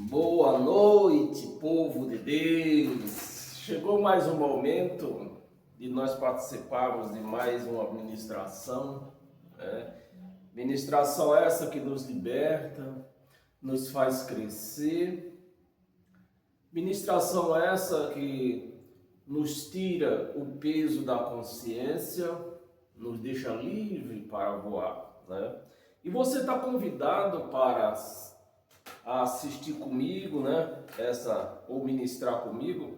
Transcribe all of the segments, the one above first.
Boa noite, povo de Deus. Chegou mais um momento de nós participarmos de mais uma ministração, né? Ministração essa que nos liberta, nos faz crescer. Ministração essa que nos tira o peso da consciência, nos deixa livre para voar, né? E você está convidado para assistir comigo, né? Ou ministrar comigo,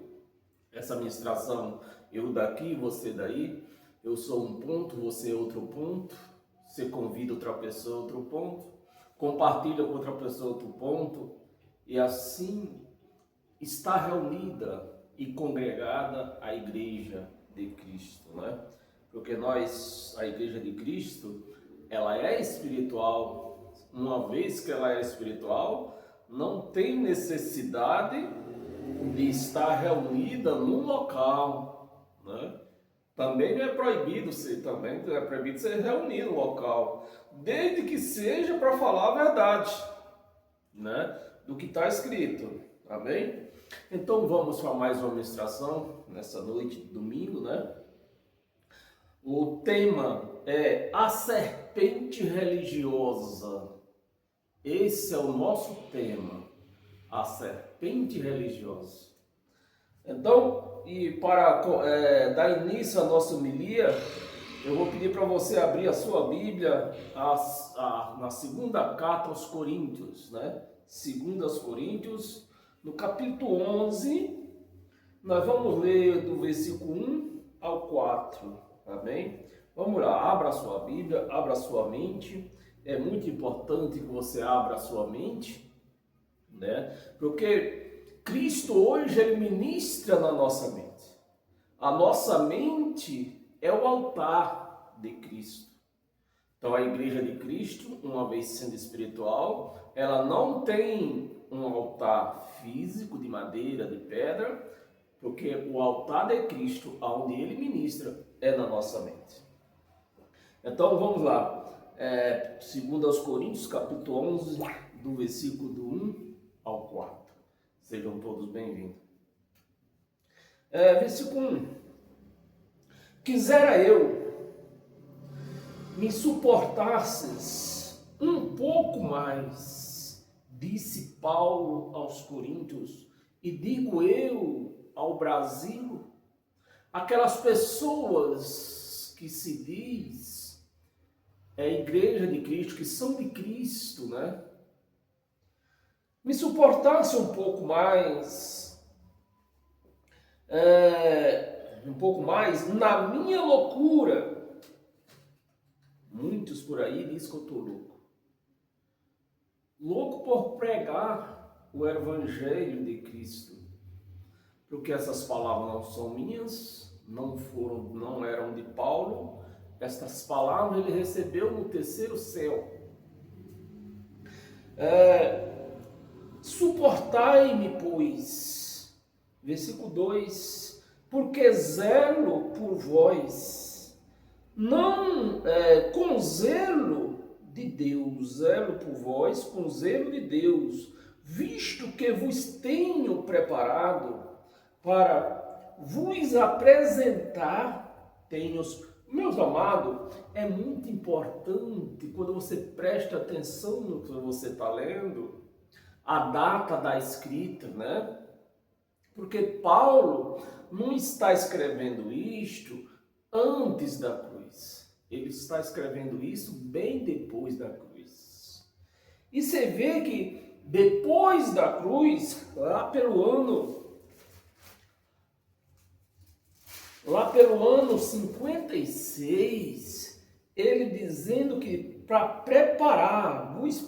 essa ministração, eu daqui, você daí, eu sou um ponto, você é outro ponto, você convida outra pessoa a outro ponto, compartilha com outra pessoa outro ponto, e assim está reunida e congregada a Igreja de Cristo, né? Porque a Igreja de Cristo, ela é espiritual. Uma vez que ela é espiritual, não tem necessidade de estar reunida num local, né? Também não é proibido ser reunido no local, desde que seja para falar a verdade, né? Do que está escrito, amém? Então vamos para mais uma ministração nessa noite de domingo, né? O tema é a serpente religiosa. Esse é o nosso tema, a serpente religiosa. Então, e para dar início à nossa homilia, eu vou pedir para você abrir a sua Bíblia na segunda carta aos Coríntios, né? Segunda aos Coríntios, no capítulo 11, nós vamos ler do versículo 1 ao 4, amém? Vamos lá, abra a sua Bíblia, abra a sua mente. É muito importante que você abra a sua mente, né? Porque Cristo hoje ele ministra na nossa mente. A nossa mente é o altar de Cristo. Então a Igreja de Cristo, uma vez sendo espiritual, ela não tem um altar físico de madeira, de pedra, porque o altar de Cristo, onde ele ministra, é na nossa mente. Então vamos lá. Segundo aos Coríntios, capítulo 11, do versículo do 1 ao 4. Sejam todos bem-vindos. Versículo 1. Quisera eu me suportasses um pouco mais, disse Paulo aos Coríntios, e digo eu ao Brasil, aquelas pessoas que se diz a Igreja de Cristo, que são de Cristo, né? Me suportasse um pouco mais, na minha loucura. Muitos por aí dizem que eu estou louco. Louco por pregar o Evangelho de Cristo. Porque essas palavras não são minhas, não eram de Paulo. Estas palavras ele recebeu no terceiro céu. Suportai-me, pois, versículo 2, porque zelo por vós, não com zelo de Deus, zelo por vós com zelo de Deus, visto que vos tenho preparado para vos apresentar, meus amados, é muito importante quando você presta atenção no que você está lendo, a data da escrita, né? Porque Paulo não está escrevendo isto antes da cruz. Ele está escrevendo isso bem depois da cruz. E você vê que depois da cruz, lá pelo ano 56, ele dizendo que para vos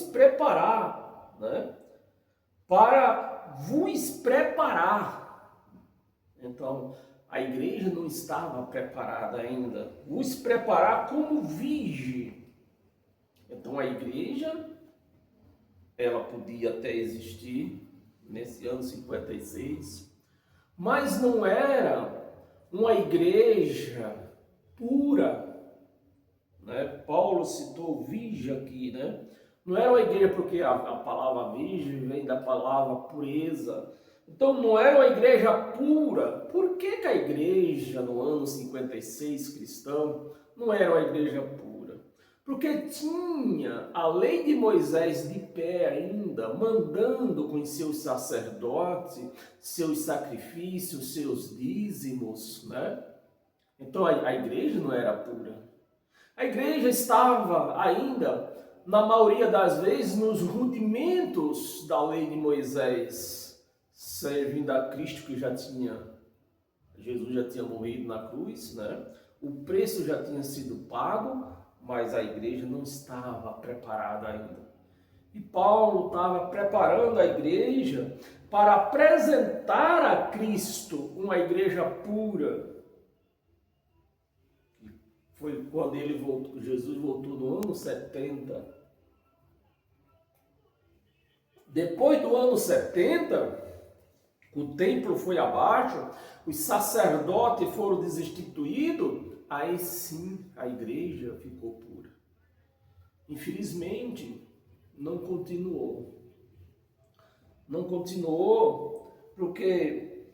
preparar, né? Para vos preparar. Então, a igreja não estava preparada ainda. Vos preparar como virgem. Então, a igreja, ela podia até existir nesse ano 56, mas não era uma igreja pura, né? Paulo citou virgem aqui, né? Não era uma igreja porque a palavra virgem vem da palavra pureza. Então não era uma igreja pura. Por que que a igreja no ano 56 cristão não era uma igreja pura? Porque tinha a lei de Moisés de pé ainda, mandando com seus sacerdotes, seus sacrifícios, seus dízimos, né? Então a igreja não era pura. A igreja estava ainda, na maioria das vezes, nos rudimentos da lei de Moisés, servindo a Cristo que Jesus já tinha morrido na cruz, né? O preço já tinha sido pago, mas a igreja não estava preparada ainda. E Paulo estava preparando a igreja para apresentar a Cristo uma igreja pura. Foi quando Jesus voltou no ano 70. Depois do ano 70, o templo foi abaixo, os sacerdotes foram destituídos, aí sim a igreja ficou pura. Infelizmente, não continuou. Não continuou porque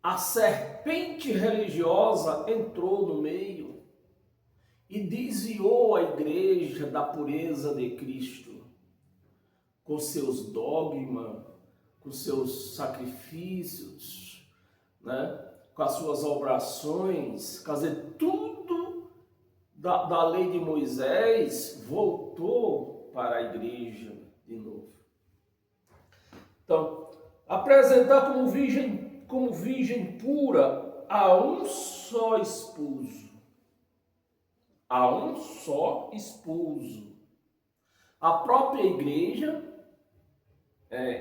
a serpente religiosa entrou no meio e desviou a igreja da pureza de Cristo, com seus dogmas, com seus sacrifícios, né? Com as suas orações, quer dizer, tudo da lei de Moisés voltou para a igreja de novo. Então, apresentar como virgem pura a um só esposo. A um só esposo. A própria igreja,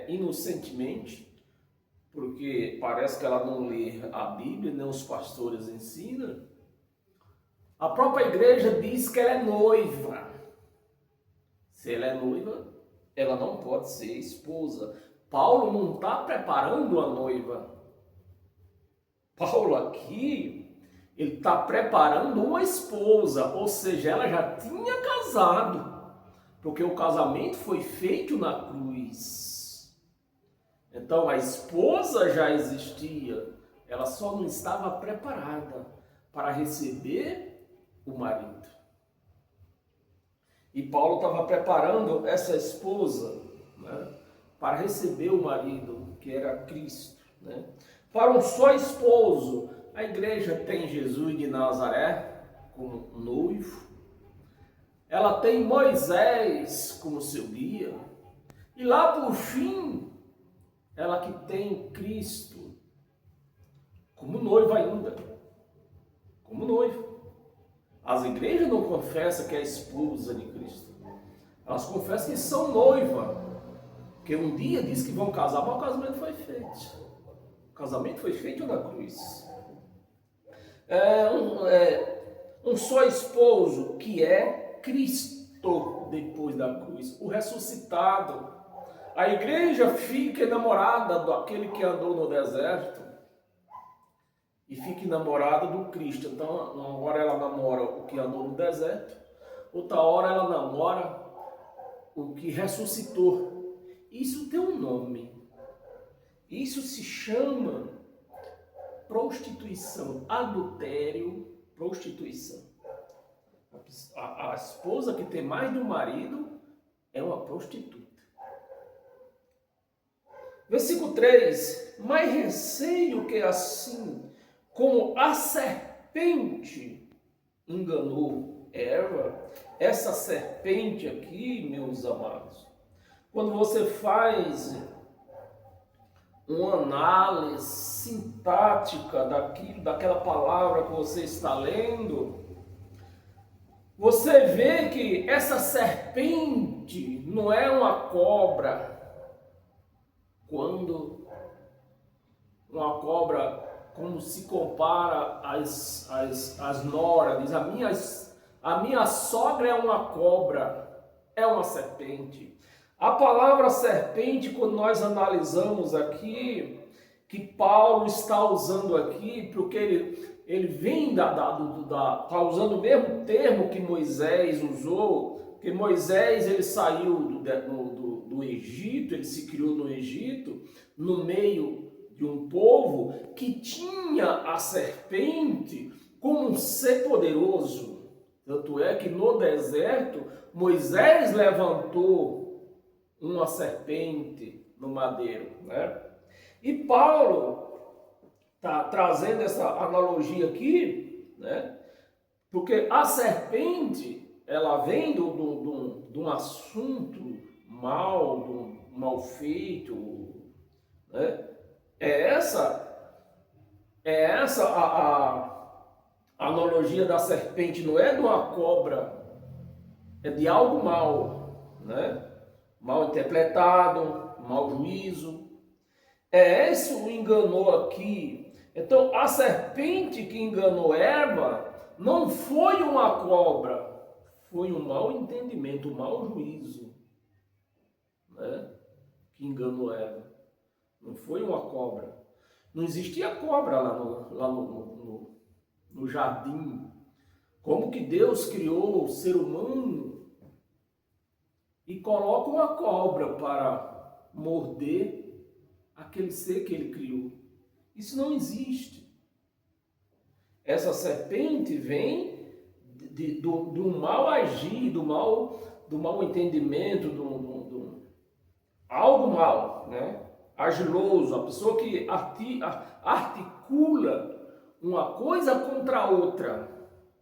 inocentemente, porque parece que ela não lê a Bíblia, nem os pastores ensinam, a própria igreja diz que ela é noiva. Se ela é noiva, ela não pode ser esposa. Paulo não está preparando a noiva. Paulo aqui, ele está preparando uma esposa, ou seja, ela já tinha casado, porque o casamento foi feito na cruz. Então a esposa já existia, ela só não estava preparada para receber o marido. E Paulo estava preparando essa esposa, né, para receber o marido, que era Cristo, né? Para um só esposo. A igreja tem Jesus de Nazaré como noivo, ela tem Moisés como seu guia, e lá por fim, ela que tem Cristo como noivo ainda, como noivo. As igrejas não confessam que é a esposa de Cristo, elas confessam que são noiva, porque um dia diz que vão casar, mas o casamento foi feito. O casamento foi feito na cruz. Um só esposo, que é Cristo depois da cruz, o ressuscitado. A igreja fica enamorada daquele que andou no deserto e fica enamorada do Cristo. Então, uma hora ela namora o que andou no deserto, outra hora ela namora o que ressuscitou. Isso tem um nome. Isso se chama prostituição, adultério, prostituição. A esposa que tem mais de um marido é uma prostituta. Versículo 3. Mas receio que assim como a serpente enganou Eva, essa serpente aqui, meus amados, quando você faz uma análise sintática daquela palavra que você está lendo, você vê que essa serpente não é uma cobra. Quando uma cobra, como se compara às noras, diz, a minha sogra é uma cobra, é uma serpente. A palavra serpente, quando nós analisamos aqui, que Paulo está usando aqui, porque ele vem tá usando o mesmo termo que Moisés usou, porque Moisés ele saiu do Egito, ele se criou no Egito, no meio de um povo que tinha a serpente como um ser poderoso. Tanto é que no deserto, Moisés levantou uma serpente no madeiro, né? E Paulo está trazendo essa analogia aqui, né? Porque a serpente, ela vem de um assunto mal feito, né? É essa a analogia da serpente, não é de uma cobra, é de algo mal, né? Mal interpretado, mau juízo. É esse o enganou aqui. Então, a serpente que enganou Eva não foi uma cobra, foi um mau entendimento, um mau juízo, né? Que enganou Eva. Não foi uma cobra. Não existia cobra lá no jardim. Como que Deus criou o ser humano e coloca uma cobra para morder aquele ser que ele criou? Isso não existe. Essa serpente vem do mal agir, do mal entendimento, algo mal, né? Agiloso, a pessoa que articula uma coisa contra a outra.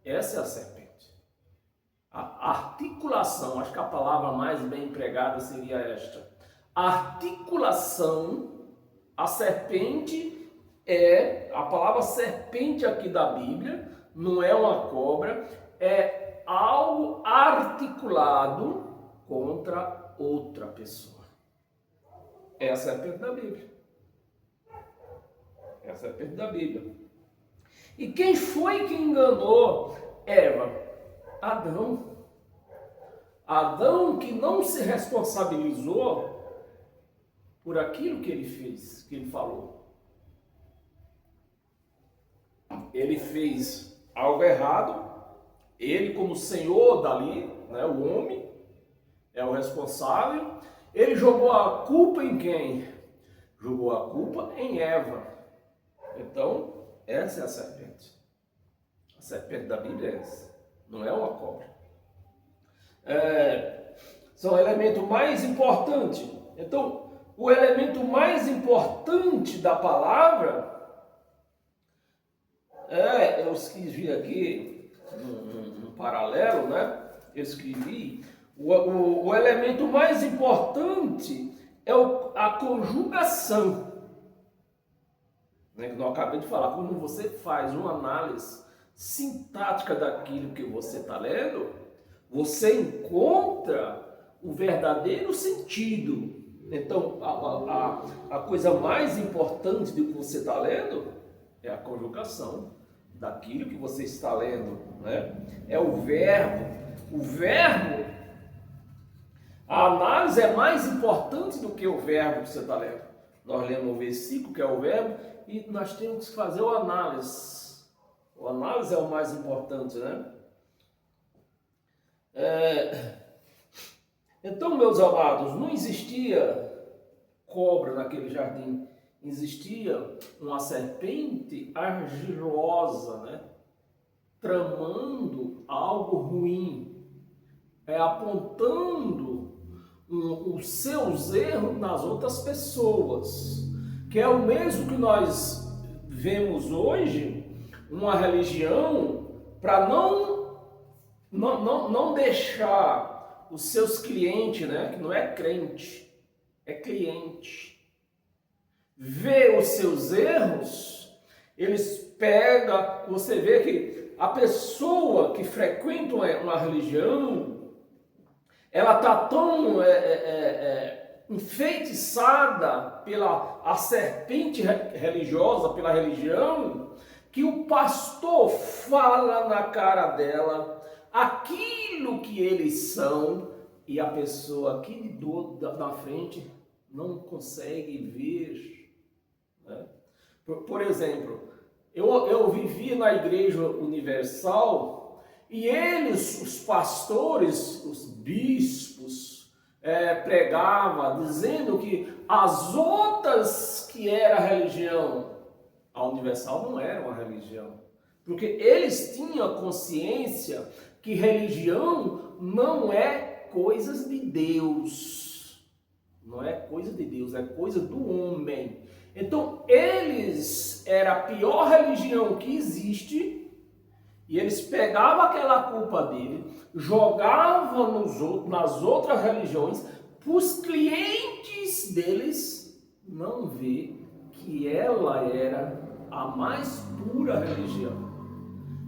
Essa é a serpente. A articulação, acho que a palavra mais bem empregada seria esta. A articulação, a serpente a palavra serpente aqui da Bíblia, não é uma cobra, é algo articulado contra outra pessoa. É a serpente da Bíblia. É a serpente da Bíblia. E quem foi que enganou Eva? Adão. Adão que não se responsabilizou por aquilo que ele fez, que ele falou. Ele fez algo errado, ele como senhor dali, né, o homem, é o responsável. Ele jogou a culpa em quem? Jogou a culpa em Eva. Então, essa é a serpente. A serpente da Bíblia é essa, não é uma cobra. São o elemento mais importante. Então, o elemento mais importante da palavra eu escrevi aqui um paralelo, né? Eu escrevi o elemento mais importante é a conjugação, né? Que eu acabei de falar. Quando você faz uma análise sintática daquilo que você está lendo, você encontra o verdadeiro sentido. Então, a coisa mais importante do que você está lendo é a conjugação daquilo que você está lendo, né? É o verbo. O verbo, a análise é mais importante do que o verbo que você está lendo. Nós lemos o versículo, que é o verbo, e nós temos que fazer a análise. A análise é o mais importante, né? Então, meus amados, não existia cobra naquele jardim. Existia uma serpente argilosa, né? Tramando algo ruim, apontando os seus erros nas outras pessoas, que é o mesmo que nós vemos hoje, uma religião para não deixar os seus clientes, né? Que não é crente, é cliente, vê os seus erros. Eles pegam, você vê que a pessoa que frequenta uma religião, ela está tão enfeitiçada pela a serpente religiosa, pela religião, que o pastor fala na cara dela aquilo que eles são, e a pessoa aqui na frente não consegue ver, né? Por exemplo, Eu vivi na Igreja Universal e eles, os pastores, os bispos, pregavam dizendo que as outras que era religião, a Universal não era uma religião, porque eles tinham consciência que religião não é coisas de Deus, não é coisa de Deus, é coisa do homem. Então, eles era a pior religião que existe e eles pegavam aquela culpa dele, jogavam nas outras religiões, para os clientes deles não ver que ela era a mais pura religião.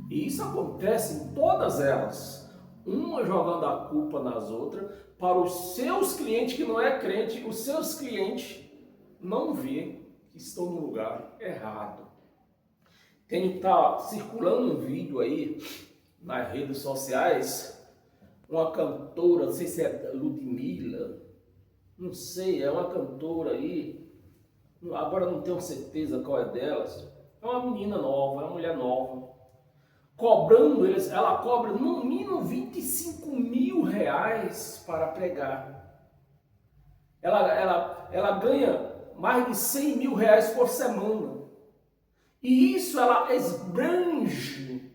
E isso acontece em todas elas, uma jogando a culpa nas outras, para os seus clientes que não é crente, os seus clientes não vê que estão no lugar errado. Tá circulando um vídeo aí nas redes sociais, uma cantora, não sei se é Ludmilla, não sei, é uma cantora aí, agora não tenho certeza qual é delas, é uma menina nova, é uma mulher nova, cobrando eles, ela cobra no mínimo 25 mil reais para pregar. Ela ganha mais de 100 mil reais por semana. E isso ela esbrange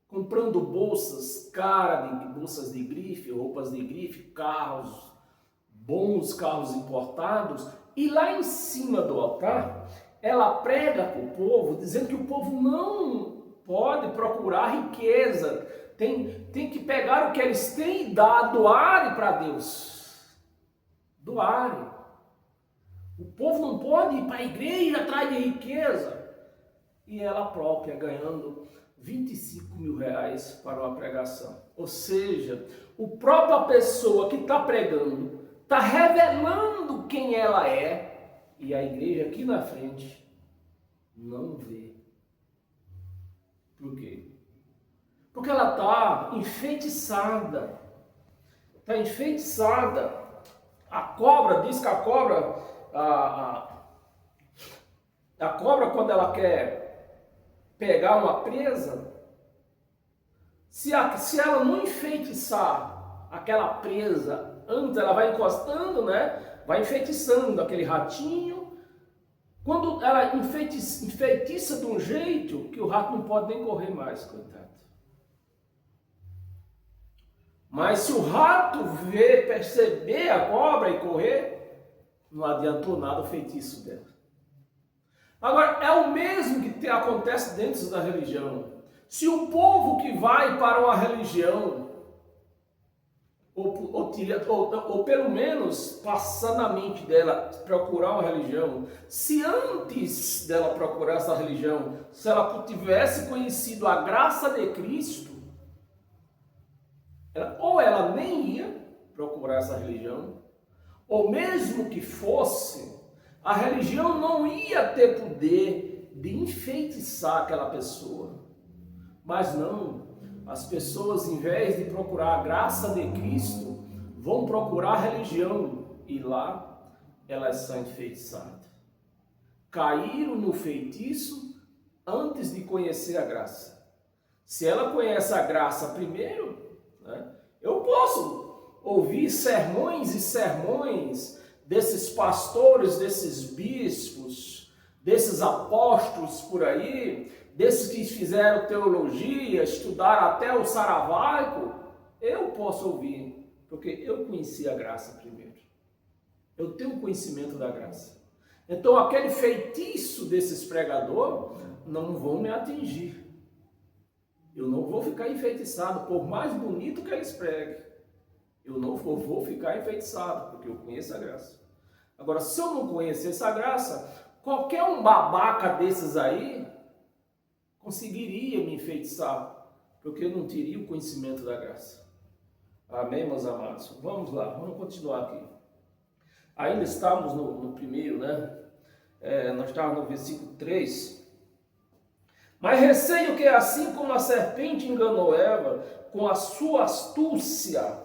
comprando bolsas caras, bolsas de grife, roupas de grife, carros, bons carros importados. E lá em cima do altar, ela prega para o povo, dizendo que o povo não pode procurar riqueza, tem que pegar o que eles têm e doar para Deus. Doar. O povo não pode ir para a igreja atrás de riqueza. E ela própria ganhando 25 mil reais para uma pregação. Ou seja, a própria pessoa que está pregando está revelando quem ela é e a igreja aqui na frente não vê. Por quê? Porque ela está enfeitiçada. Está enfeitiçada. A cobra, diz que a cobra, a cobra quando ela quer pegar uma presa, se ela não enfeitiçar aquela presa antes, ela vai encostando, né? Vai enfeitiçando aquele ratinho. Quando ela enfeitiça de um jeito que o rato não pode nem correr mais, coitado. Mas se o rato perceber a cobra e correr, não adiantou nada o feitiço dela. Agora, é o mesmo que acontece dentro da religião. Se o povo que vai para uma religião, ou pelo menos passar na mente dela procurar uma religião, se antes dela procurar essa religião, se ela tivesse conhecido a graça de Cristo, ou ela nem ia procurar essa religião, ou mesmo que fosse, a religião não ia ter poder de enfeitiçar aquela pessoa. Mas não, as pessoas, em vez de procurar a graça de Cristo, vão procurar a religião e lá elas são enfeitiçadas. Caíram no feitiço antes de conhecer a graça. Se ela conhece a graça primeiro, né, eu posso ouvir sermões e sermões desses pastores, desses bispos, desses apóstolos por aí, desses que fizeram teologia, estudaram até o Saravaico, eu posso ouvir, porque eu conheci a graça primeiro. Eu tenho conhecimento da graça. Então aquele feitiço desses pregadores não vão me atingir. Eu não vou ficar enfeitiçado, por mais bonito que eles preguem. Eu não vou ficar enfeitiçado, porque eu conheço a graça. Agora, se eu não conhecesse a graça, qualquer um babaca desses aí conseguiria me enfeitiçar, porque eu não teria o conhecimento da graça. Amém, meus amados? Vamos lá, vamos continuar aqui. Ainda estamos no primeiro, né? Nós estávamos no versículo 3. Mas receio que assim como a serpente enganou Eva com a sua astúcia,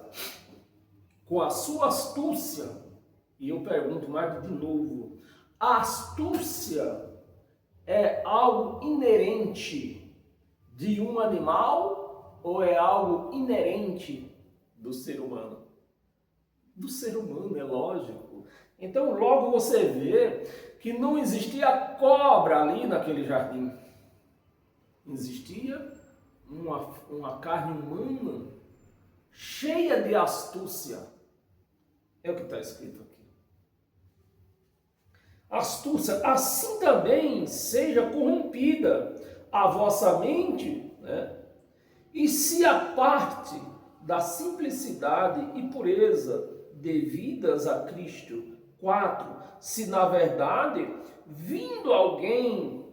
e eu pergunto mais de novo, a astúcia é algo inerente de um animal ou é algo inerente do ser humano? Do ser humano, é lógico. Então logo você vê que não existia cobra ali naquele jardim. Existia uma carne humana cheia de astúcia. É o que está escrito aqui. Astúcia, assim também seja corrompida a vossa mente, né? E se aparte da simplicidade e pureza devidas a Cristo. 4. Se na verdade, vindo alguém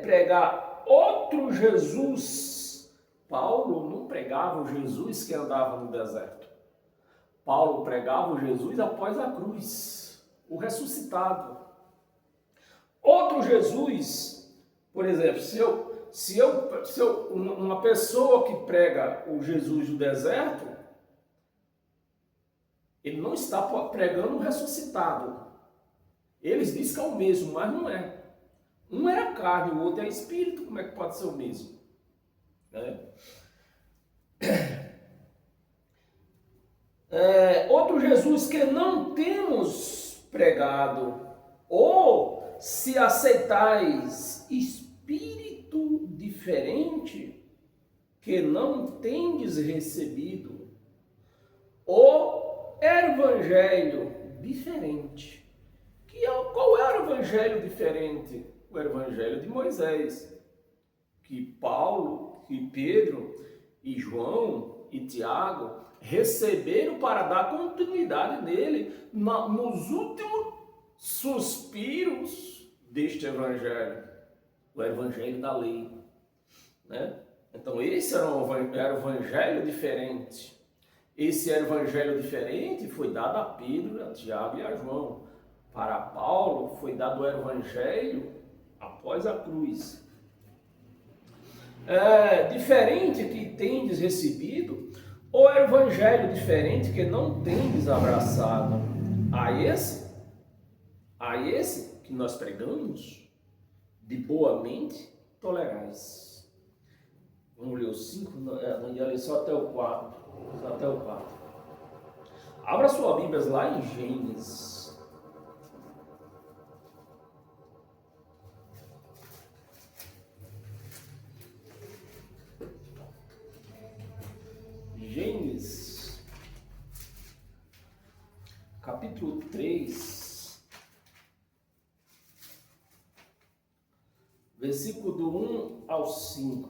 pregar outro Jesus, Paulo não pregava o Jesus que andava no deserto. Paulo pregava o Jesus após a cruz, o ressuscitado. Outro Jesus, por exemplo, uma pessoa que prega o Jesus do deserto, ele não está pregando o ressuscitado. Eles dizem que é o mesmo, mas não é. Um era carne, o outro é espírito, como é que pode ser o mesmo? Né? Outro Jesus que não temos pregado, ou se aceitais espírito diferente que não tendes recebido, o evangelho diferente. Qual era o evangelho diferente? O evangelho de Moisés, que Paulo, e Pedro, e João, e Tiago receberam para dar continuidade nele nos últimos suspiros deste evangelho, o evangelho da lei, né? Então esse era um evangelho diferente. Esse evangelho diferente foi dado a Pedro, a Tiago e a João. Para Paulo foi dado o evangelho após a cruz. Diferente que tendes recebido, ou evangelho diferente que não tendes abraçado. A esse que nós pregamos, de boa mente tolerais. Vamos ler o 5, não ia ler só até o 4. Só até o 4. Abra sua Bíblia lá em Gênesis. Gênesis, capítulo 3, versículo do 1 ao 5.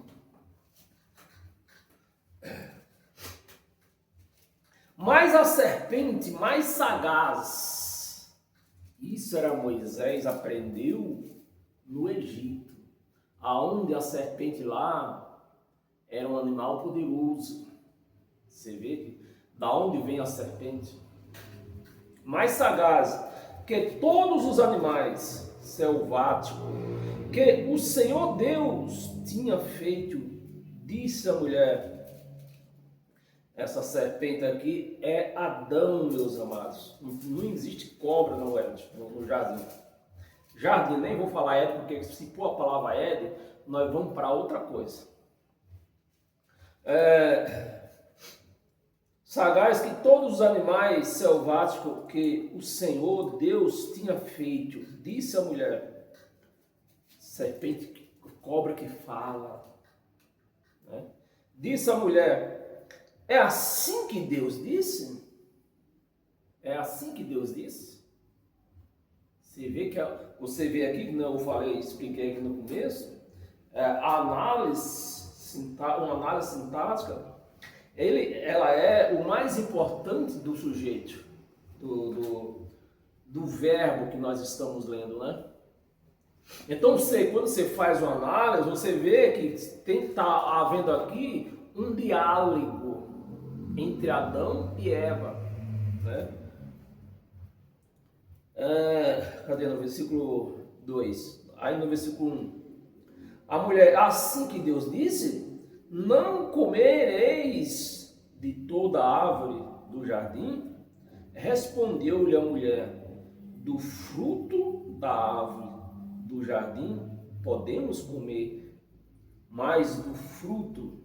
Mas a serpente mais sagaz, isso era Moisés, aprendeu no Egito, aonde a serpente lá era um animal poderoso. Você vê que da onde vem a serpente? Mais sagaz que todos os animais selváticos que o Senhor Deus tinha feito, disse a mulher. Essa serpente aqui é Adão, meus amados. Não existe cobra no jardim. Jardim, nem vou falar Éden, porque se pôr a palavra Éden, nós vamos para outra coisa. Sagaz que todos os animais selváticos que o Senhor Deus tinha feito, disse a mulher. Serpente, cobra que fala. Né? Disse a mulher, é assim que Deus disse? É assim que Deus disse? Você vê aqui, que eu falei, expliquei aqui no começo, uma análise sintática, ela é o mais importante do sujeito, do verbo que nós estamos lendo, né? Então, quando você faz uma análise, você vê que tem que estar havendo aqui um diálogo entre Adão e Eva, né? Cadê no versículo 2? Aí no versículo 1. A mulher, assim que Deus disse, não comereis de toda árvore do jardim? Respondeu-lhe a mulher, do fruto da árvore do jardim, podemos comer mais do fruto.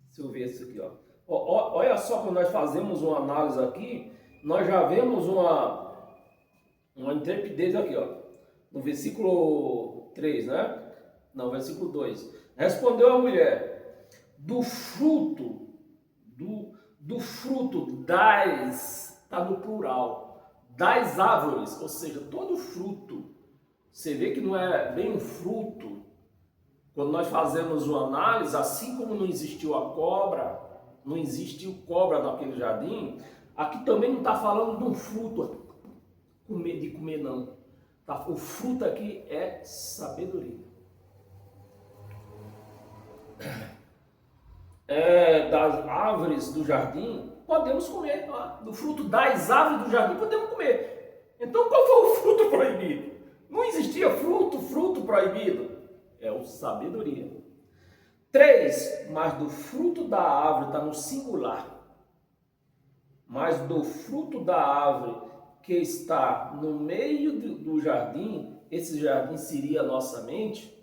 Deixa eu ver isso aqui, ó. Olha só, quando nós fazemos uma análise aqui, nós já vemos uma intrepidez aqui, ó. No versículo 3, né? Não, versículo 2. Respondeu a mulher: do fruto das, está no plural, das árvores, ou seja, todo fruto. Você vê que não é bem um fruto. Quando nós fazemos uma análise, assim como não existiu a cobra, não existiu cobra naquele jardim, aqui também não está falando de um fruto de comer, não. O fruto aqui é sabedoria. Das árvores do jardim, podemos comer. Do fruto das árvores do jardim, podemos comer. Então, qual foi o fruto proibido? Não existia fruto proibido. É o sabedoria. 3, mas do fruto da árvore, está no singular. Mas do fruto da árvore que está no meio do jardim, esse jardim seria a nossa mente.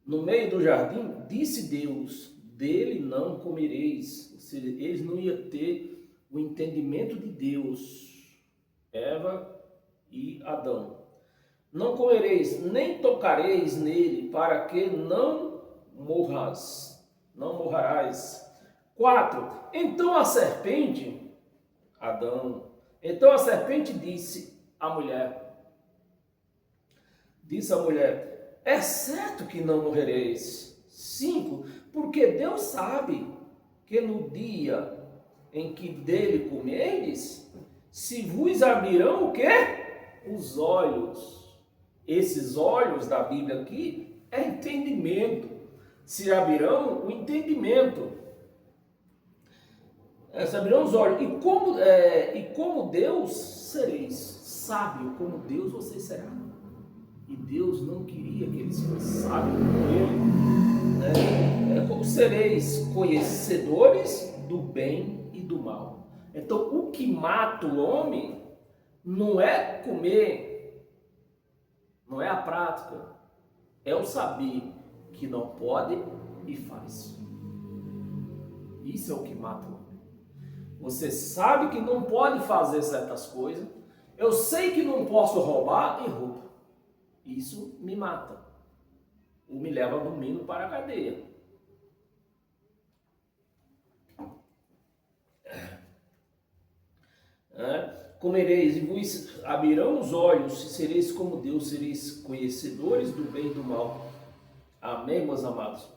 No meio do jardim, disse Deus, dele não comereis. Ou seja, eles não iam ter o entendimento de Deus, Eva e Adão. Não comereis, nem tocareis nele, para que não morras, não morrarás. 4, então a serpente, Adão, então a serpente disse à mulher, é certo que não morrereis. 5, porque Deus sabe que no dia em que dele comerdes, se vos abrirão o quê? Os olhos. Esses olhos da Bíblia aqui é entendimento. Se abrirão o entendimento. Se abrirão os olhos. E como Deus sereis. Sábio como Deus você será. E Deus não queria que eles fossem sábios como ele. Como sereis conhecedores do bem e do mal. Então, o que mata o homem não é comer, não é a prática, é o saber que não pode e faz. Isso é o que mata o homem. Você sabe que não pode fazer certas coisas. Eu sei que não posso roubar e roubo. Isso me mata. Ou me leva domingo para a cadeia. Comereis e vos abrirão os olhos, e sereis como Deus, sereis conhecedores do bem e do mal. Amém, meus amados?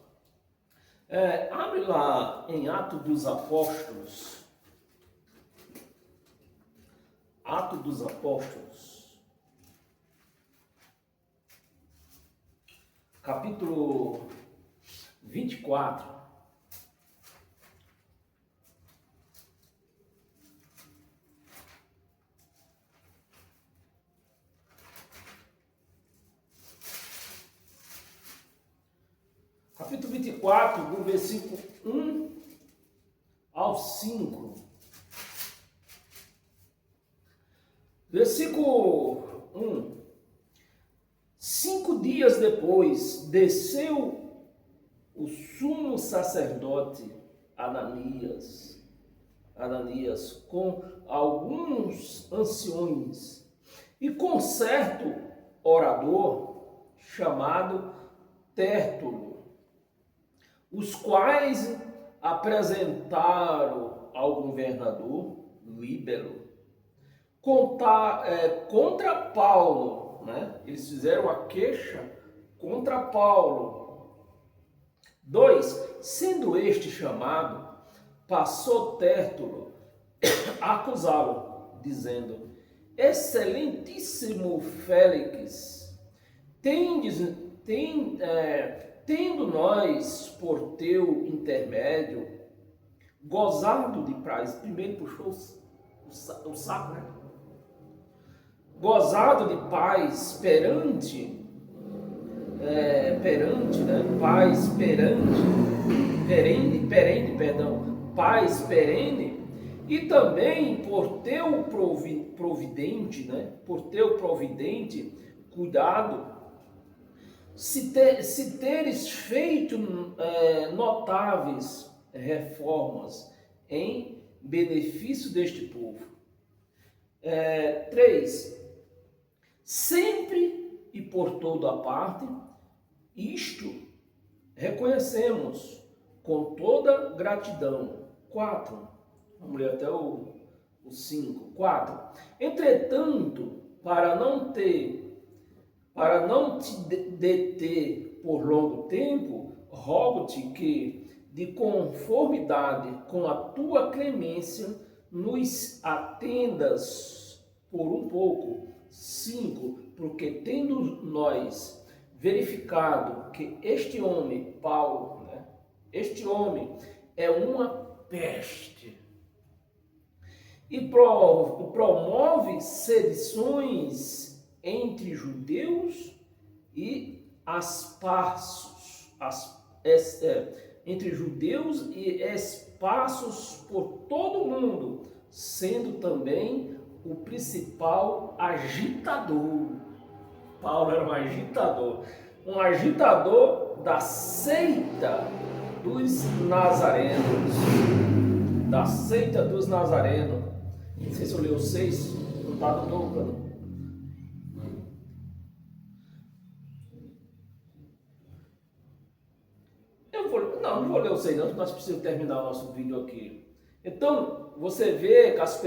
Abre lá em Atos dos Apóstolos. Atos dos Apóstolos. Capítulo 24. Capítulo 24, do versículo 1 ao 5. Versículo 1. 5 dias depois, desceu o sumo sacerdote Ananias com alguns anciões e com certo orador chamado Tértulo, os quais apresentaram ao governador Líbero contra Paulo, né? Eles fizeram a queixa contra Paulo. 2, sendo este chamado, passou Tértulo a acusá-lo, dizendo: Excelentíssimo Félix, tendo nós, por teu intermédio, gozado de paz. Primeiro puxou o saco, né? Gozado de paz perante, paz perene, e também por teu providente cuidado, se teres feito notáveis reformas em benefício deste povo. 3. Sempre e por toda parte, isto reconhecemos com toda gratidão. 4. Vamos ler até o 5. 4. Entretanto, para não te deter por longo tempo, rogo-te que, de conformidade com a tua clemência, nos atendas por um pouco. 5. Porque tendo nós verificado que este homem, Paulo, este homem é uma peste e promove sedições entre judeus e entre judeus e espaços por todo o mundo, sendo também o principal agitador. Paulo era um agitador da seita dos nazarenos. Não sei se eu li o 6, não está no novo. Não vou ler o 6 não, nós precisamos terminar o nosso vídeo aqui. Então, você vê que as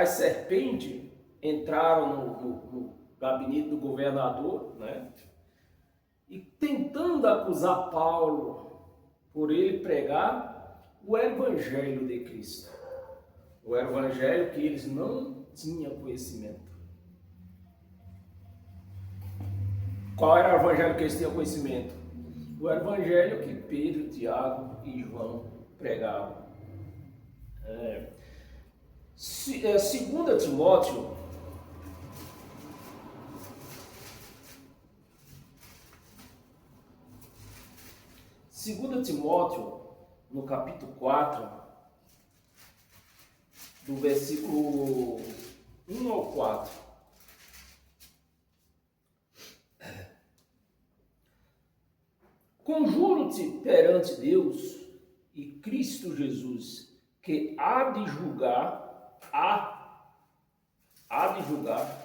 serpentes entraram no gabinete do governador, e tentando acusar Paulo por ele pregar o evangelho de Cristo. O evangelho que eles não tinham conhecimento. Qual era o evangelho que eles tinham conhecimento? O evangelho que Pedro, Tiago e João pregavam. 2 Timóteo, no capítulo 4, do versículo 1 ao 4. Conjuro-te perante Deus e Cristo Jesus, que há de julgar,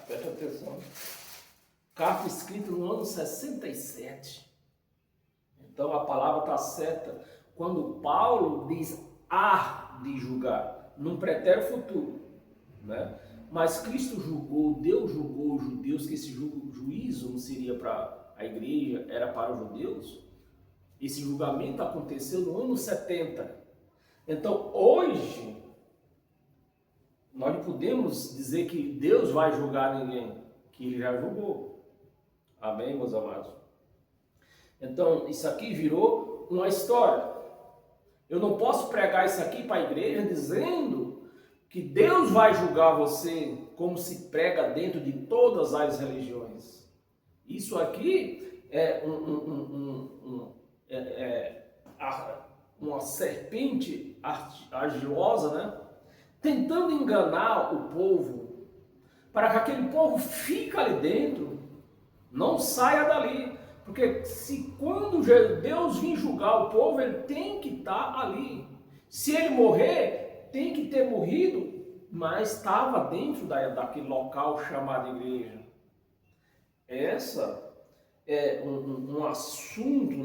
presta atenção, carta escrita no ano 67. Então a palavra está certa quando Paulo diz há de julgar, num pretérito futuro, Mas Cristo julgou, Deus julgou os judeus, que esse juízo não seria para a igreja, era para os judeus. Esse julgamento aconteceu no ano 70. Então, hoje, nós não podemos dizer que Deus vai julgar ninguém, que Ele já julgou. Amém, meus amados? Então, isso aqui virou uma história. Eu não posso pregar isso aqui para a igreja dizendo que Deus vai julgar você como se prega dentro de todas as religiões. Isso aqui é uma serpente argilosa, tentando enganar o povo, para que aquele povo fique ali dentro, não saia dali, porque se quando Deus vir julgar o povo, ele tem que estar ali. Se ele morrer, tem que ter morrido, mas estava dentro daquele local chamado igreja. Essa é um assunto,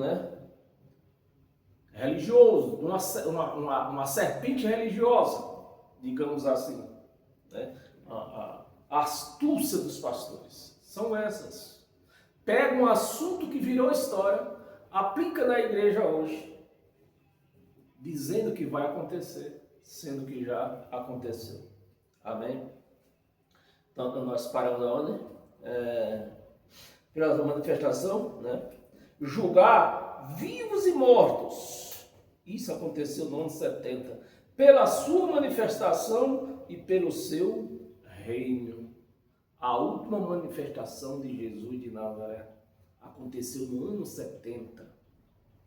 religioso, uma serpente religiosa, digamos assim, a astúcia dos pastores, são essas. Pega um assunto que virou história, aplica na igreja hoje, dizendo que vai acontecer, sendo que já aconteceu. Amém? Então, nós paramos onde? Pela manifestação, julgar vivos e mortos. Isso aconteceu no ano 70. Pela sua manifestação e pelo seu reino. A última manifestação de Jesus de Nazaré aconteceu no ano 70,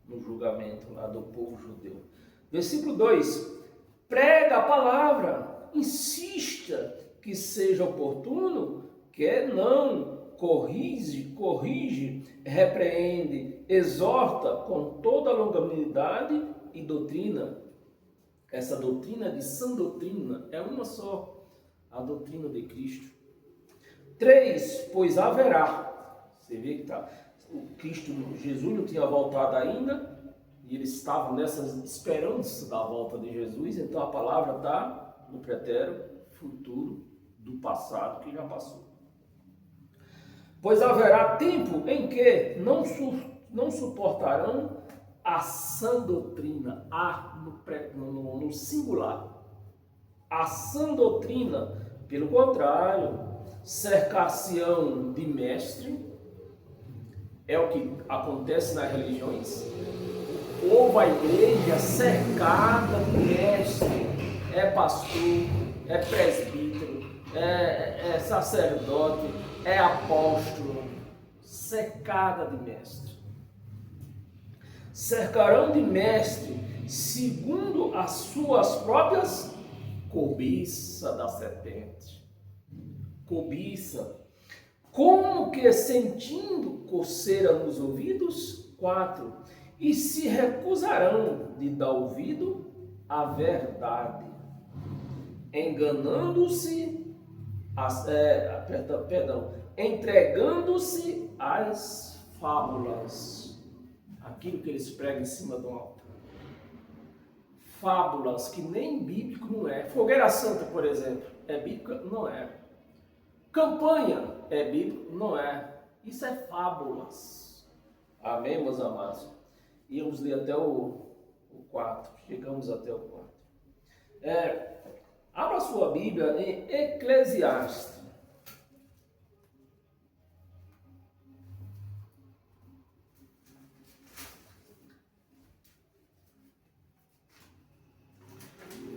no julgamento lá do povo judeu. Versículo 2. Prega a palavra, insista que seja oportuno, quer não corrige, repreende, exorta com toda longanimidade e doutrina. Essa doutrina de sã doutrina é uma só, a doutrina de Cristo. 3, pois haverá. Você vê que o Cristo, Jesus não tinha voltado ainda, e eles estavam nessa esperança da volta de Jesus, então a palavra está no pretérito futuro do passado que já passou. Pois haverá tempo em que não suportarão a sã doutrina, no singular. A sã doutrina, pelo contrário, cercar-se-ão de mestre, é o que acontece nas religiões. O povo, a igreja, cercada de mestre, é pastor, é presbítero, é sacerdote, é apóstolo, cercada de mestre. Cercarão de mestre segundo as suas próprias cobiça da serpente. Cobiça. Como que sentindo coceira nos ouvidos? 4. E se recusarão de dar ouvido à verdade, entregando-se às fábulas, aquilo que eles pregam em cima do altar. Fábulas que nem bíblico não é. Fogueira Santa, por exemplo, é bíblica? Não é. Campanha é bíblico? Não é. Isso é fábulas. Amém, meus amados? Íamos ler até o 4. Chegamos até o 4. Abra sua Bíblia em Eclesiastes.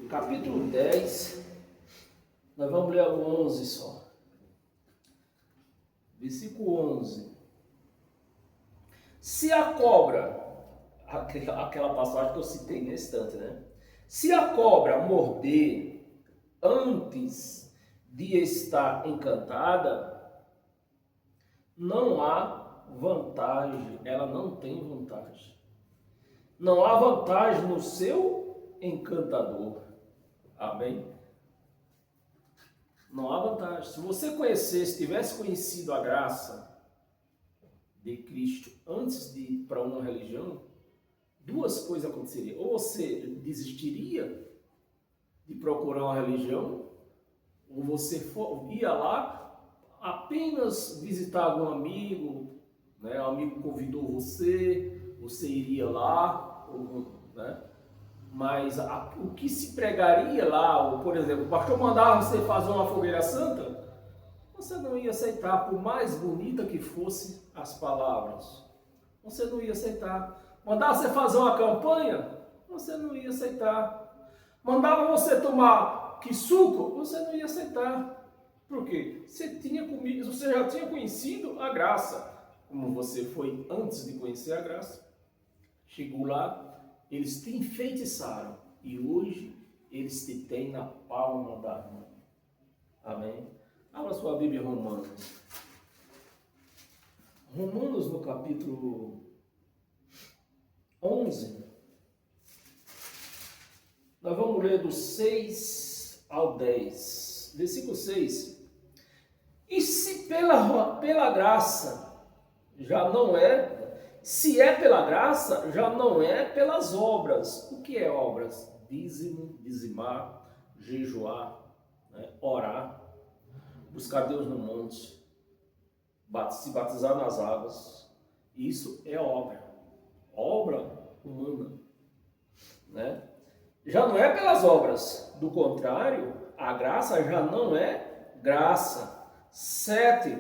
Capítulo 10. Nós vamos ler o 11 só. Versículo 11. Se a cobra, aquela passagem que eu citei nesse instante, né? Se a cobra morder antes de estar encantada, não há vantagem, ela não tem vantagem. Não há vantagem no seu encantador. Amém? Não há vantagem. Se você tivesse conhecido a graça de Cristo antes de ir para uma religião, duas coisas aconteceriam. Ou você desistiria de procurar uma religião, ou você ia lá apenas visitar algum amigo, né? O amigo convidou você iria lá, né? Mas o que se pregaria lá, ou, por exemplo, o pastor mandava você fazer uma fogueira santa, você não ia aceitar, por mais bonita que fossem as palavras. Você não ia aceitar. Mandava você fazer uma campanha, você não ia aceitar. Mandava você tomar suco, você não ia aceitar. Por quê? Você já tinha conhecido a graça. Como você foi antes de conhecer a graça. Chegou lá, eles te enfeitiçaram. E hoje eles te têm na palma da mão. Amém? Abra sua Bíblia em Romanos. Romanos no capítulo 11. Nós vamos ler do 6 ao 10. Versículo 6. E se pela graça já não se é pela graça, já não é pelas obras. O que é obras? Dízimo, dizimar, jejuar, né? Orar, buscar Deus no monte, se batizar nas águas. Isso é obra humana, né? Já não é pelas obras, do contrário, a graça já não é graça. 7.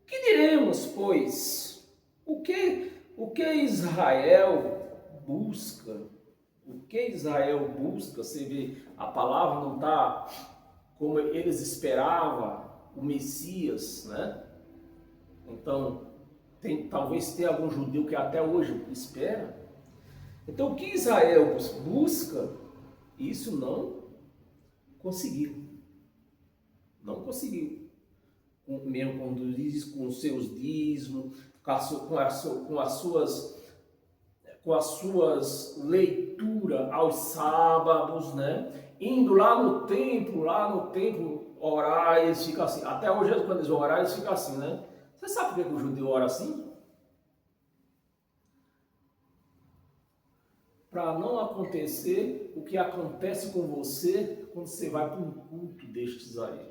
Que diremos, pois? O que Israel busca? O que Israel busca? Você vê, a palavra não está como eles esperavam, o Messias, né? Então, talvez tenha algum judeu que até hoje espera. Então, o que Israel busca, isso não conseguiu. Não conseguiu. mesmo quando diz, com os seus dízimos, com as suas leituras aos sábados, né? Indo lá no templo orar, eles ficam assim. Até hoje, quando eles vão orar, eles ficam assim, né? Você sabe por que o judeu ora assim? Para não acontecer o que acontece com você quando você vai para um culto destes aí.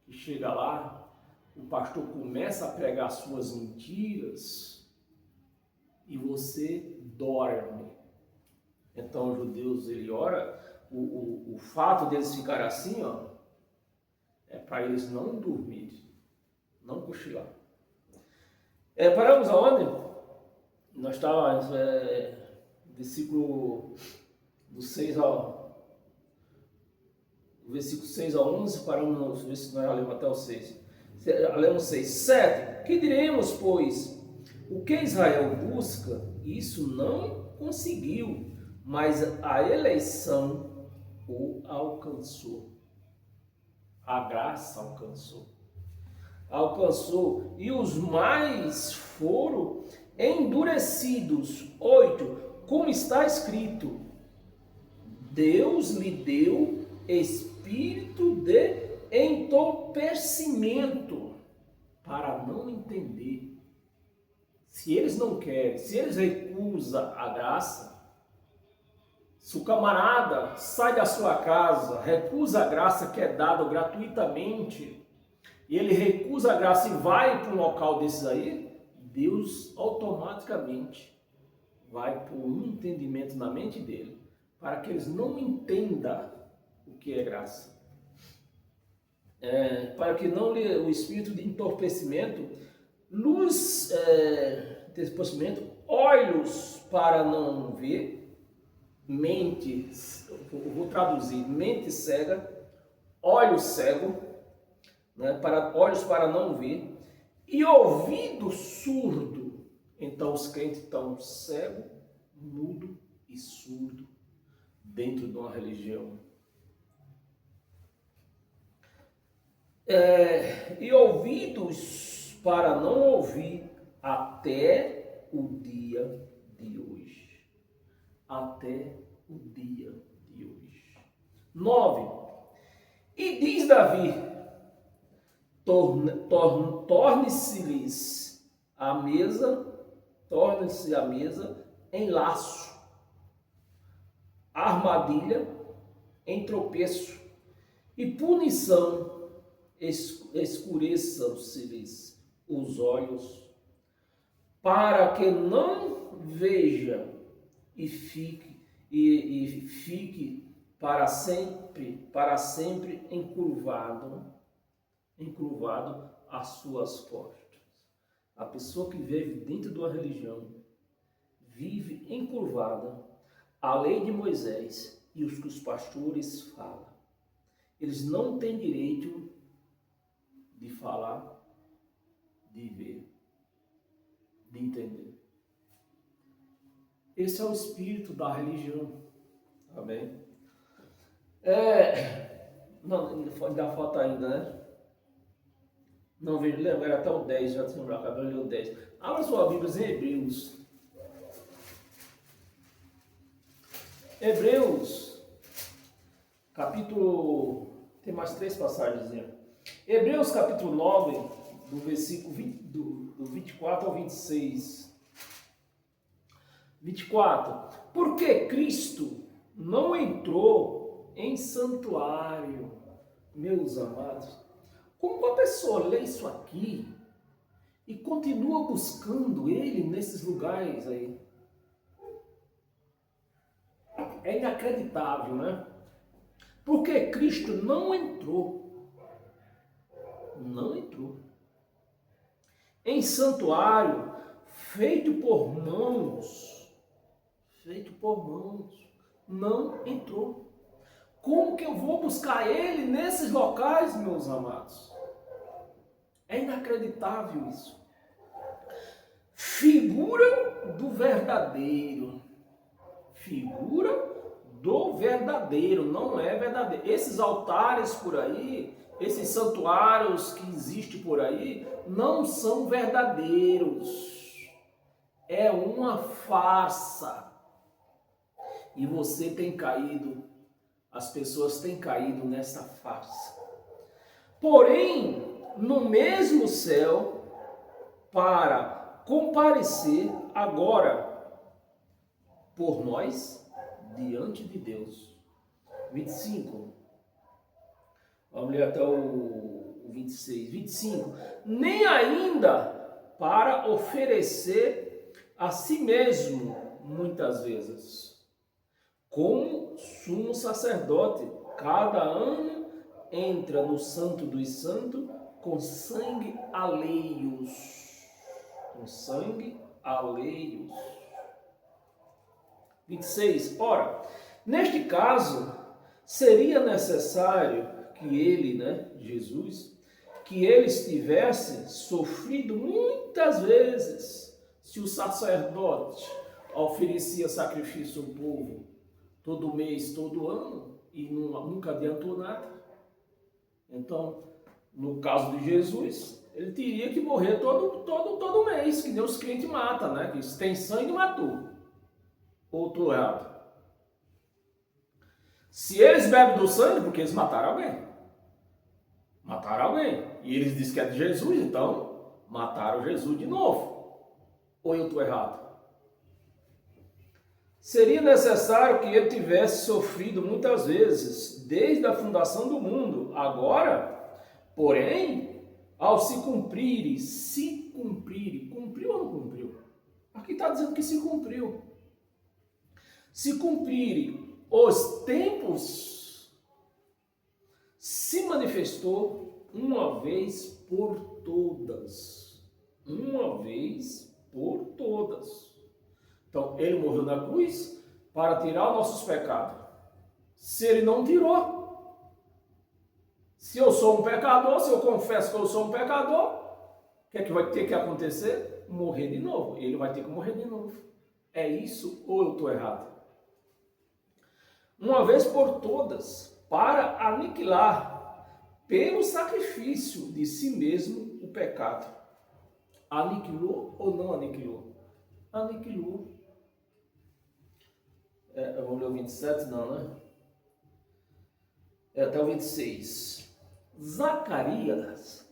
E chega lá, o pastor começa a pregar suas mentiras e você dorme. Então, os judeus, ele ora, o fato deles ficarem assim, ó, é para eles não dormirem, não cochilar. Paramos aonde? Nós estávamos, versículo do 6 ao... versículo 6 a 11, paramos no versículo, nós já lemos até o 6. Lemos 6. 7. Que diremos, pois? O que Israel busca, isso não conseguiu, mas a eleição o alcançou. A graça alcançou. E os mais foram endurecidos. 8. Como está escrito, Deus lhe deu espírito de entorpecimento para não entender. Se eles não querem, se eles recusam a graça, se o camarada sai da sua casa, recusa a graça que é dada gratuitamente, e ele recusa a graça e vai para um local desses aí, Deus automaticamente vai pôr um entendimento na mente dele, para que eles não entendam o que é graça. Para que não lhe o espírito de entorpecimento, olhos para não ver, mente, vou traduzir, mente cega, olho cego, né, olhos para não ver, e ouvido surdo. Então os crentes estão cego, mudo e surdo dentro de uma religião. E ouvidos para não ouvir até o dia de hoje. Até o dia de hoje. 9. E diz Davi, torne-se a mesa em laço, armadilha em tropeço e punição. Escureçam-se-lhes os olhos, para que não veja e fique para sempre encurvado às suas costas. A pessoa que vive dentro de uma religião vive encurvada à lei de Moisés e os que os pastores falam. Eles não têm direito de falar, de ver, de entender. Esse é o espírito da religião. Amém? Não, ainda falta ainda, né? Não vejo, lembra até o 10, já tinha acabado de ler o 10. Abra sua Bíblia em Hebreus. Hebreus, capítulo... Tem mais 3 passagens. Hebreus, capítulo 9, do versículo 24 ao 26. 24. Porque Cristo não entrou em santuário, meus amados. Como uma pessoa lê isso aqui e continua buscando Ele nesses lugares aí? É inacreditável, né? Porque Cristo não entrou em santuário feito por mãos, não entrou. Como que eu vou buscar Ele nesses locais, meus amados? É inacreditável isso. Figura do verdadeiro, não é verdadeiro. Esses altares por aí, esses santuários que existem por aí não são verdadeiros. É uma farsa. E você tem caído, as pessoas têm caído nessa farsa. Porém, no mesmo céu, para comparecer agora por nós diante de Deus. 25. Vamos ler até o 26. 25. Nem ainda para oferecer a si mesmo, muitas vezes, como sumo sacerdote, cada ano entra no Santo dos Santos com sangue alheios. Com sangue alheios. 26. Ora, neste caso, seria necessário que ele, Jesus, que ele estivesse sofrido muitas vezes, se o sacerdote oferecia sacrifício ao povo todo mês, todo ano, e nunca adiantou nada. Então, no caso de Jesus, ele teria que morrer todo mês, que nem os crentes matam, né? Que se tem sangue, matou. Ou estou errado? Se eles bebem do sangue, porque eles mataram alguém. Mataram alguém. E eles dizem que é de Jesus, então mataram Jesus de novo. Ou eu estou errado? Seria necessário que ele tivesse sofrido muitas vezes, desde a fundação do mundo. Agora, porém, ao se cumprir, cumpriu ou não cumpriu? Aqui está dizendo que se cumpriu. Se cumprirem os tempos, se manifestou uma vez por todas. Uma vez por todas. Então, ele morreu na cruz para tirar os nossos pecados. Se ele não tirou, se eu sou um pecador, se eu confesso que eu sou um pecador, o que é que vai ter que acontecer? Morrer de novo. Ele vai ter que morrer de novo. É isso ou eu estou errado? Uma vez por todas, para aniquilar, pelo sacrifício de si mesmo, o pecado. Aniquilou ou não aniquilou? Aniquilou. Vamos ler o 27? Não, né? Até o 26. Zacarias.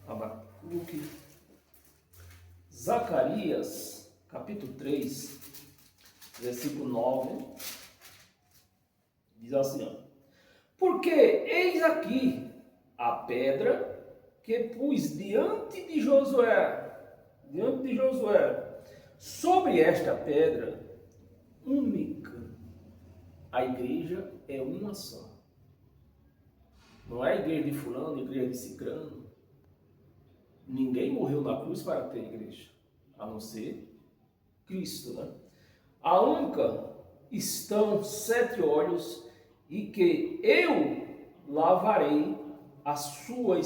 Abacuque. Zacarias, capítulo 3, versículo 9. Diz assim, ó. Porque eis aqui a pedra que pus diante de Josué, sobre esta pedra única, a igreja é uma só. Não é a igreja de fulano, a igreja de cicrano. Ninguém morreu na cruz para ter igreja, a não ser Cristo, né? A única estão 7 olhos e que eu lavarei a sua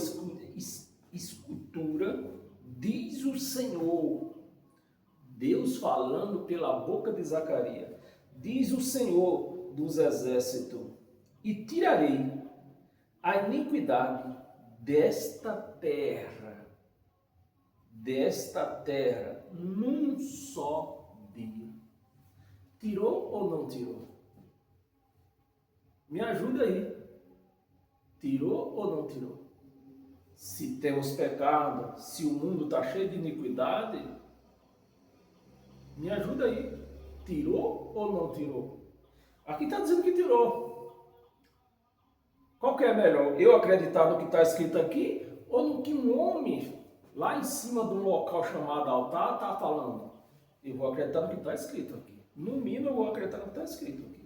escultura, diz o Senhor. Deus falando pela boca de Zacarias. Diz o Senhor dos exércitos, e tirarei a iniquidade desta terra, num só dia. Tirou ou não tirou? Me ajuda aí. Tirou ou não tirou? Se temos pecado, se o mundo está cheio de iniquidade, me ajuda aí. Tirou ou não tirou? Aqui está dizendo que tirou. Qual que é melhor? Eu acreditar no que está escrito aqui ou no que um homem lá em cima de um local chamado altar está falando? Eu vou acreditar no que está escrito aqui. No mínimo eu vou acreditar no que está escrito aqui.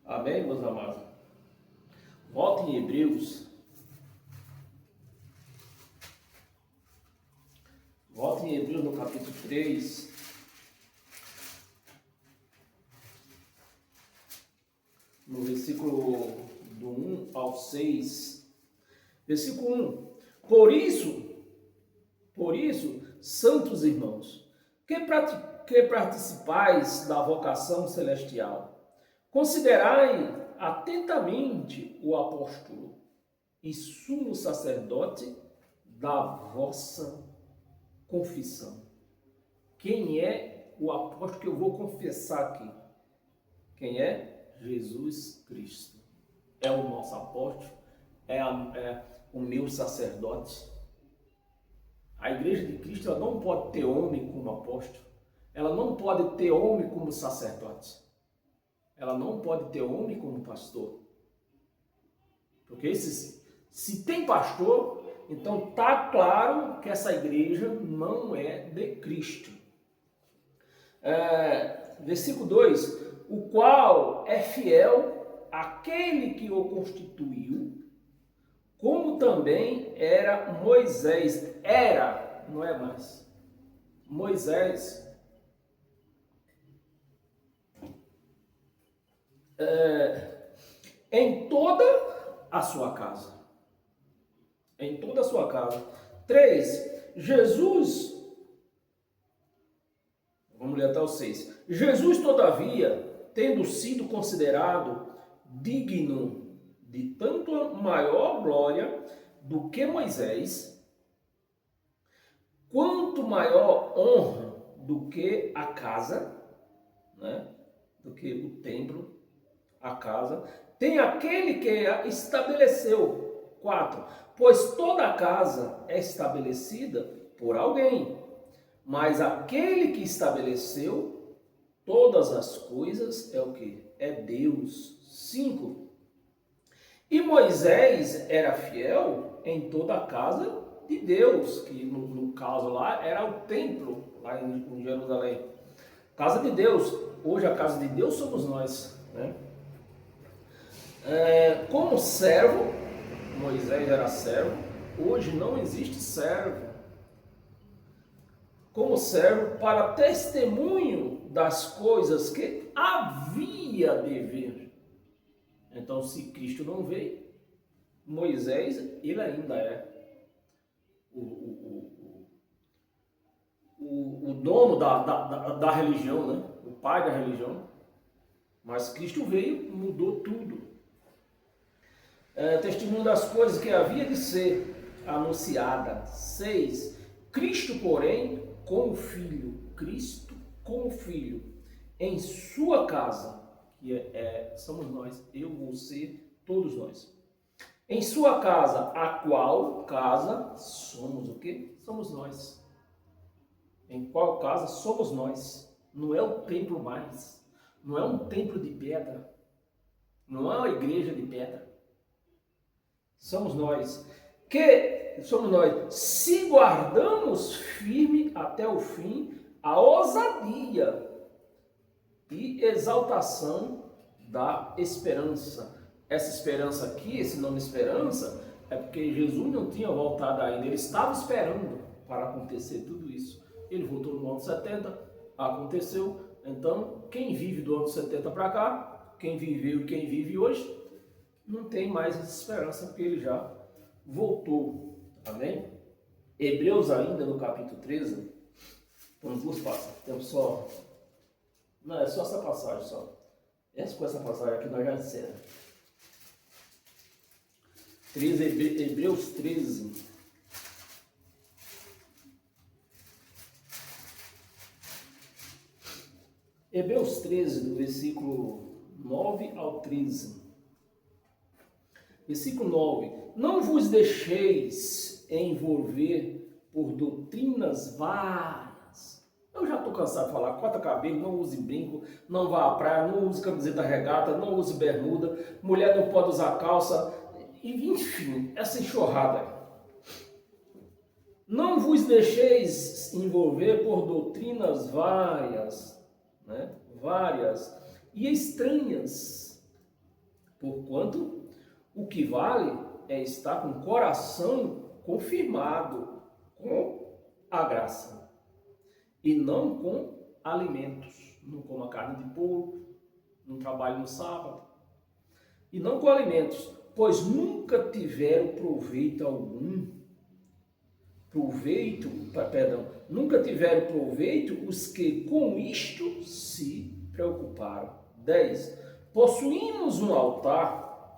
Amém, meus amados? Volte em Hebreus. Volte em Hebreus no capítulo 3. No versículo do 1 ao 6. Versículo 1. Por isso, santos irmãos, que que participais da vocação celestial, considerai atentamente o apóstolo e sumo sacerdote da vossa confissão. Quem é o apóstolo que eu vou confessar aqui? Quem é? Jesus Cristo. É o nosso apóstolo, é o meu sacerdote. A igreja de Cristo ela não pode ter homem como apóstolo, ela não pode ter homem como sacerdote, ela não pode ter homem como pastor. Porque se tem pastor, então está claro que essa igreja não é de Cristo. Versículo 2: o qual é fiel àquele que o constituiu, como também era Moisés. Era, não é mais. Moisés em toda a sua casa. Em toda a sua casa. 3. Jesus, vamos ler até o 6. Jesus, todavia, tendo sido considerado digno de tanto maior glória do que Moisés, quanto maior honra do que a casa, né? Do que o templo, a casa, tem aquele que a estabeleceu. 4. Pois toda a casa é estabelecida por alguém, mas aquele que estabeleceu todas as coisas é o que? É Deus. 5. E Moisés era fiel em toda a casa de Deus, que no caso lá era o templo, lá em Jerusalém. Casa de Deus. Hoje a casa de Deus somos nós, né? Como servo, Moisés era servo, hoje não existe servo. Como servo para testemunho das coisas que havia de vir. Então, se Cristo não veio, Moisés, ele ainda é o dono da religião, né? O pai da religião. Mas Cristo veio, mudou tudo. Testemunho das coisas que havia de ser anunciada. 6. Cristo, porém, como filho. Cristo como filho. Em sua casa, que somos nós, eu, você, todos nós. Em sua casa, a qual casa somos o quê? Somos nós. Em qual casa somos nós. Não é o templo mais. Não é um templo de pedra. Não é uma igreja de pedra. Somos nós. Somos nós. Se guardamos firme até o fim a ousadia e exaltação da esperança. Essa esperança aqui, esse nome esperança, é porque Jesus não tinha voltado ainda. Ele estava esperando para acontecer tudo isso. Ele voltou no ano 70, aconteceu. Então, quem vive do ano 70 para cá, quem viveu e quem vive hoje, não tem mais essa esperança, porque ele já voltou. Amém? Hebreus ainda no capítulo 13, temos duas passagens, temos só... Não, é só essa passagem só. Com essa passagem aqui nós já encerramos. Hebreus 13. Hebreus 13, do versículo 9 ao 13. Versículo 9. Não vos deixeis envolver por doutrinas várias. Eu já estou cansado de falar, corta cabelo, não use brinco, não vá à praia, não use camiseta regata, não use bermuda, mulher não pode usar calça, enfim, essa enxurrada. Não vos deixeis envolver por doutrinas várias, né? Várias e estranhas, porquanto o que vale é estar com o coração confirmado com a graça e não com alimentos. Não coma carne de porco, não trabalhe no sábado e não com alimentos, pois nunca tiveram proveito algum proveito, perdão, nunca tiveram proveito os que com isto se preocuparam. 10. Possuímos um altar,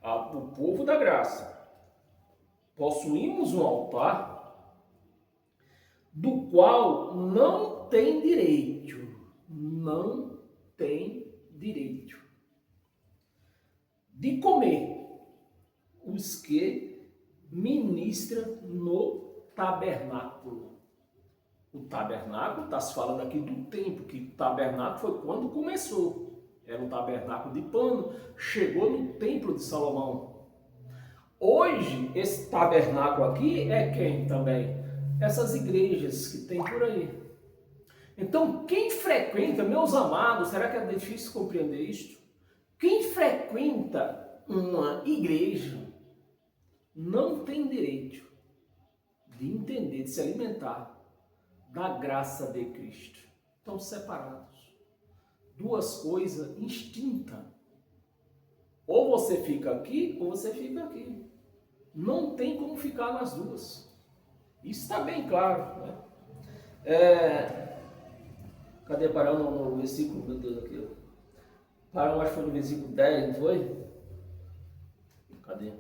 o povo da graça. Possuímos um altar do qual não tem direito, de comer os que ministram no tabernáculo. O tabernáculo, está se falando aqui do templo, que o tabernáculo foi quando começou. Era um tabernáculo de pano, chegou no templo de Salomão. Hoje, esse tabernáculo aqui é quem também? Essas igrejas que tem por aí. Então, quem frequenta, meus amados, será que é difícil compreender isto? Quem frequenta uma igreja não tem direito de entender, de se alimentar da graça de Cristo. Estão separados. Duas coisas instintas. Ou você fica aqui, ou você fica aqui. Não tem como ficar nas duas. Isso está bem claro, né? Cadê parando no versículo, meu Deus, aqui? Paramos, acho que foi no versículo 10, não foi? Cadê?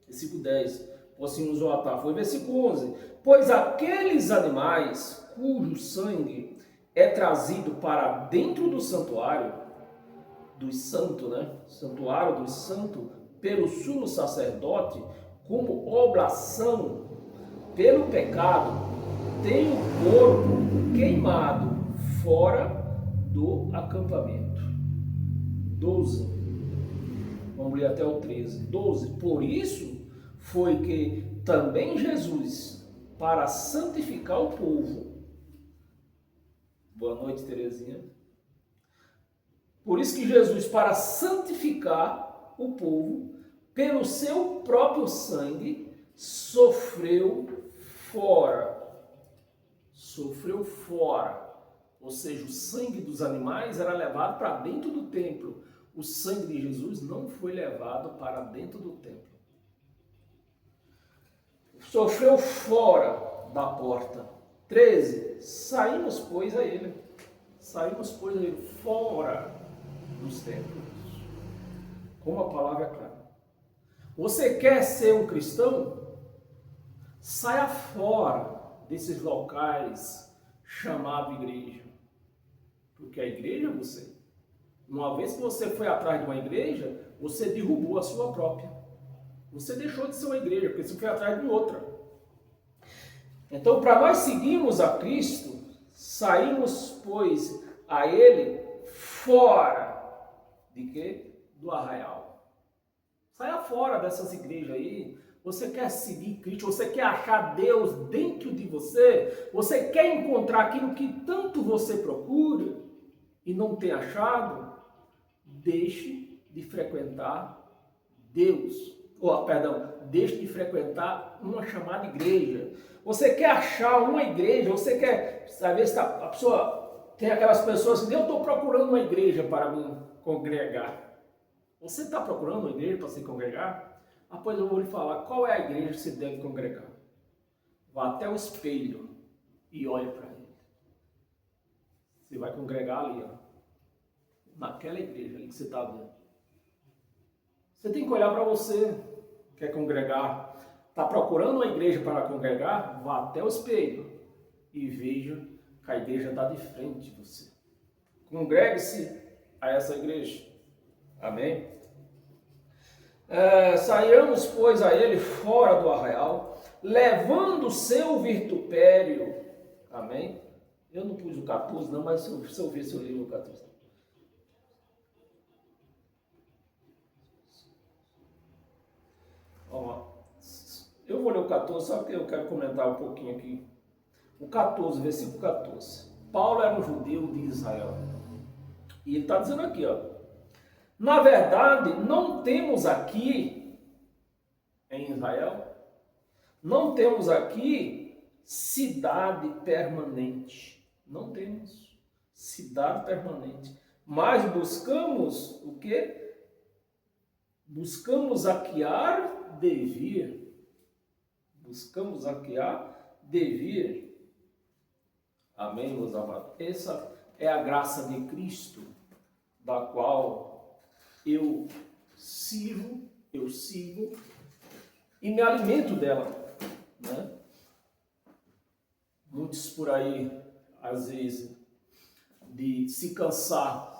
Versículo 10. Possuímos o altar. Foi versículo 11. Pois aqueles animais cujo sangue é trazido para dentro do santuário, dos santos, né? Santuário dos santos, pelo sumo sacerdote, como oblação pelo pecado, tem o corpo queimado fora do acampamento. 12. Vamos ler até o 13. 12. Por isso foi que também Jesus, para santificar o povo. Boa noite, Terezinha. Por isso que Jesus, para santificar o povo, pelo seu próprio sangue, sofreu fora. Sofreu fora. Ou seja, o sangue dos animais era levado para dentro do templo. O sangue de Jesus não foi levado para dentro do templo. Sofreu fora da porta. 13. Saímos, pois, a ele. Saímos, pois, a ele fora dos templos. Como a palavra é clara. Você quer ser um cristão? Saia fora desses locais chamados igreja. Porque a igreja é você. Uma vez que você foi atrás de uma igreja, você derrubou a sua própria. Você deixou de ser uma igreja, porque você foi atrás de outra. Então, para nós seguirmos a Cristo, saímos, pois, a Ele fora de quê? Do arraial. Saia fora dessas igrejas aí. Você quer seguir Cristo, você quer achar Deus dentro de você, você quer encontrar aquilo que tanto você procura e não tem achado, deixe de frequentar Deus. Deixe de frequentar uma chamada igreja. Você quer achar uma igreja, você quer saber se a pessoa tem aquelas pessoas que eu estou procurando uma igreja para me congregar. Você está procurando uma igreja para se congregar? Pois eu vou lhe falar qual é a igreja que você deve congregar. Vá até o espelho e olhe para ele. Você vai congregar ali, ó, naquela igreja ali que você está vendo. Você tem que olhar para você. Quer congregar? Está procurando uma igreja para congregar? Vá até o espelho e veja que a igreja está de frente de você. Congregue-se a essa igreja. Amém? Saímos, pois, a ele fora do arraial, levando o seu vitupério. Amém? Eu não pus o 14, não, mas se eu ver se eu li o 14. Eu vou ler o 14, só que eu quero comentar um pouquinho aqui. O 14, versículo 14. Paulo era um judeu de Israel. E ele está dizendo aqui, ó. Na verdade, não temos aqui, em Israel, não temos aqui cidade permanente. Não temos cidade permanente. Mas buscamos o quê? Buscamos aqui há de vir. Buscamos aqui há devir. Amém, meus amados? Essa é a graça de Cristo, da qual eu sigo e me alimento dela, né? Muitos por aí, às vezes, de se cansar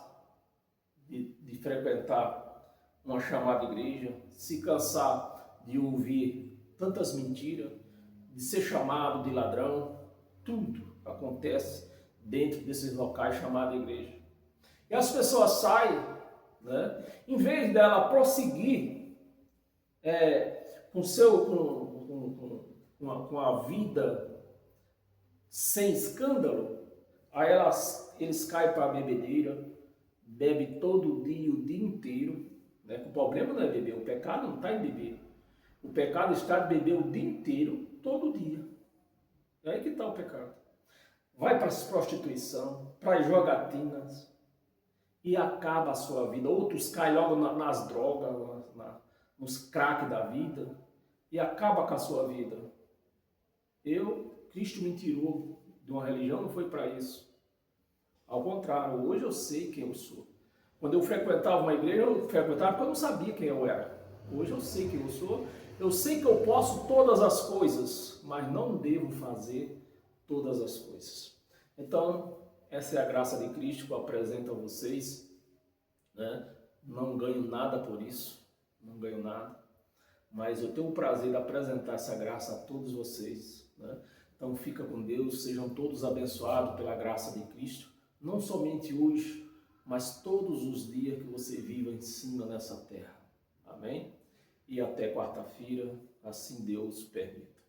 de frequentar uma chamada igreja, se cansar de ouvir tantas mentiras, de ser chamado de ladrão, tudo acontece dentro desses locais chamados igreja. E as pessoas saem, né? Em vez dela prosseguir com a vida sem escândalo, aí eles caem para a bebedeira, bebe todo dia, o dia inteiro, né? O problema não é beber, o pecado não está em beber. O pecado está em beber o dia inteiro, todo dia. É aí que está o pecado. Vai para a prostituição, para as jogatinas, e acaba a sua vida. Outros caem logo nas drogas, nos crack da vida, e acaba com a sua vida. Cristo me tirou de uma religião, não foi para isso. Ao contrário, hoje eu sei quem eu sou. Quando eu frequentava uma igreja, eu frequentava porque eu não sabia quem eu era. Hoje eu sei quem eu sou, eu sei que eu posso todas as coisas, mas não devo fazer todas as coisas. Então, essa é a graça de Cristo que eu apresento a vocês, né? Não ganho nada por isso, não ganho nada, mas eu tenho o prazer de apresentar essa graça a todos vocês, né? Então, fica com Deus, sejam todos abençoados pela graça de Cristo, não somente hoje, mas todos os dias que você viva em cima nessa terra. Amém? E até quarta-feira, assim Deus permita.